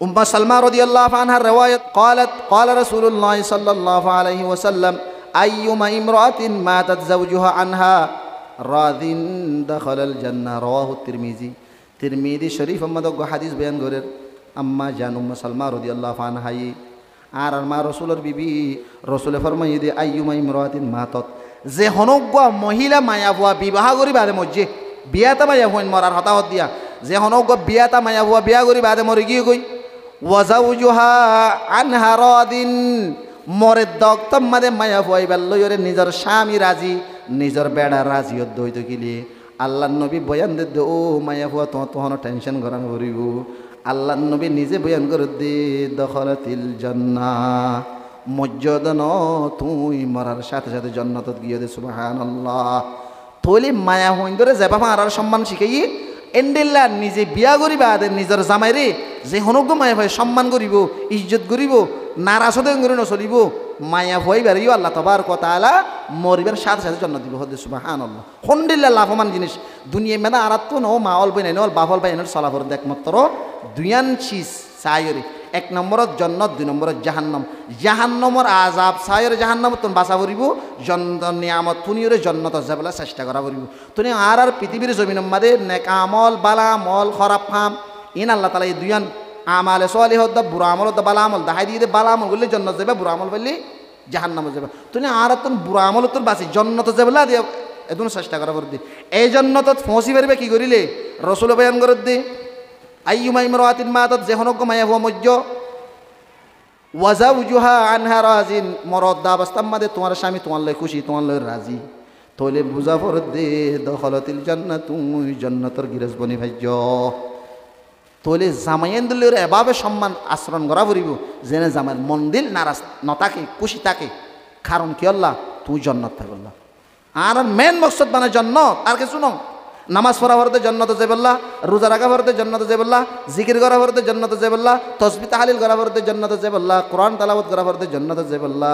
উম্মা সালমা রাদিয়াল্লাহু আনহার riwayat قالت قال رسول الله صلى الله عليه وسلم أيما امرأة ماتت زوجها عنها راض دخل الجنة رواه الترمذي তিরমিজি শরীফ মধ্যে হাদিস বয়ান করেন আম্মা জান উম্মা সালমা রাদিয়াল্লাহু আনহা আর মা রাসূলের বিবি রাসূলে ফরমাই দে আইয়ুমা ইমরাতিন মাতাত যে হনগ্য মহিলা মায়া বুয়া বিবাহ করি বাদে মজ্জে বিয়াতা মায়া হইন মরার হতাহত দিয়া যে হনগ্য বিয়াতা মায়া বুয়া বিয়া করি বাদে মরে গিয়ে কই ওয়াজাউজুহা আনহা রাদিন মরে দক্তম মাদে মায়া বুয়াই বাল্লয়রে নিজের স্বামী রাজি নিজের বেড়া রাজি দইতো গিলি আল্লাহ নবী বয়ান দে ও মায়া বুয়া তহন টেনশন করান করিব আল্লাহ নবী নিজে বয়ান করে দে দখলাতিল জান্নাহ মজ্জদন তুই মরার সাথে সাথে জান্নাতত গিয়ে দে সুবহানাল্লাহ তোলি মায়া হইন ধরে যাবা মারার সম্মান শিখাই এন্ডেল্লা নিজে বিয়া করিবা আদের নিজের জামাইরে যে হনগ্য মায়া ভাই সম্মান করিব ইজ্জত করিব নারাজতে করে নচলিব মায়া ভয় বেরিয়েও আল্লাহ তাবারক ওয়া তাআলা মরিবার সাথে সাথে জান্নাত দিব হদে সুবহানাল্লাহ হন্ডিল্লা লাভমান জিনিস দুনিয়া মেনা আরাত নো মাওল বই নাইনল বাফল বাই এনর সলাফর একমাত্র দুয়ান চিজ সায়রে এক নম্বরত জান্নাত দুই নম্বরত জাহান্নাম জাহান্নামর আযাব সায়রে জাহান্নামত তুন বাঁচা করিব জান্নাত নিয়ামত তুনিরে জান্নাত যাবলা চেষ্টা করা করিব তুনি আর পৃথিবীর জমিনের মধ্যে নেক আমল বালা আমল খারাপ কাম ইন আল্লাহ তাআলা এই দুয়ান আমালে সালিহত দা বুরা আমল দা বালা আমল দাহাই দিয়ে বালা আমল করলে জান্নাত যাবে বুরা আমল বললে জাহান্নামে যাবে তুনি আর তুন বুরা আমল তোর বাঁচি জান্নাত যাবলা দিয়ে এদুন চেষ্টা করা করদি এই জান্নাতত পৌঁছি পারবে কি করিলে রাসূল বয়ান করে দি আইয়ুমা ইমরাতিন মাতাত যে হনগ্য মায়া হুয়া মজ্জ ওয়াজাউজুহা আনহা রাজিন মরদ দাবস্তাম মাদে তোমার স্বামী তোমার লয় খুশি তোমার লয় রাজি তোলে বুঝা ফর দে দখলাতিল জান্নাত তুমি জান্নাতের গিরাজ বনি ভাজ্য তোলে জামাইয়েন্দ্রের এভাবে সম্মান আচরণ করা পড়িব যেনে জামাইয়ের মন্দির নারাজ নতাকে খুশি থাকে কারণ কি আল্লাহ তুই জান্নাত থাকল্লা আর মেন মকসদ মানে জান্নাত আর কিছু নয় নামাজ পড়া ভরতে জান্নাত যাবেল্লা রোজা রাখা ভরতে জান্নাত যাবেল্লা জিকির করা ভরতে জান্নাত যাবেল্লা তসবিহ তাহলিল করা ভরতে জান্নাত যাবেল্লা কোরআন তেলাওয়াত করা ভরতে জান্নাত যাবেল্লা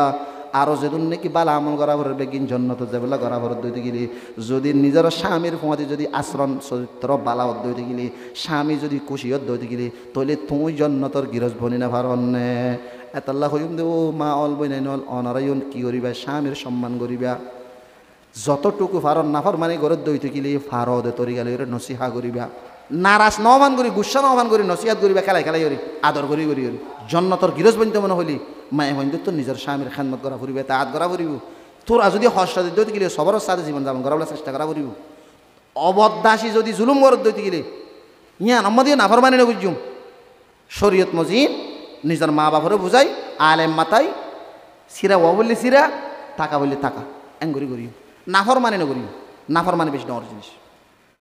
আরো যেদিন নাকি বালা আমল করা ভরবে কিন জান্নাত যাবেল্লা করা ভরত দইতে গেলি যদি নিজের স্বামীর প্রতি যদি আচরণ চরিত্র বালাওত দইতে গেলি স্বামী যদি খুশিয়ত দইতে গেলি তাহলে তুই জান্নাতর গিরজ বনি না পারনে এতাল্লাহ হইম দে ও মা অল বই নাই নল অনারায়ন কি করিবা স্বামীর সম্মান করিবা যতটুকু ফারন নাফর মানে ঘরের দইতে গেলে ফারদে তরিগালে নসিহা করিবা নারাজ নমান করি গুসা নমান করি নসিহাত করিবা খেলাই খেলাই করি আদর করি করি করি জন্নতর গিরজ বনতে মনে হলি মায়ে হইন তো নিজের স্বামীর খেদমত করা ফুরিবে তাহাত করা ফুরিব তোরা যদি হস্তা দইতে গেলে সবার সাথে জীবন যাপন করাবলে চেষ্টা করা ফুরিব অবদাসী যদি জুলুম ঘরের দইতে গেলে ইয়া নম্বর দিয়ে নাফর মানে বুঝুম শরীয়ত মজিদ নিজের মা বাপরে বুঝাই আলেম মাতাই সিরা ও বললে সিরা টাকা বললে টাকা এং করি করি নাফর মানে নগরী নাফর মানে বেশি ডর জিনিস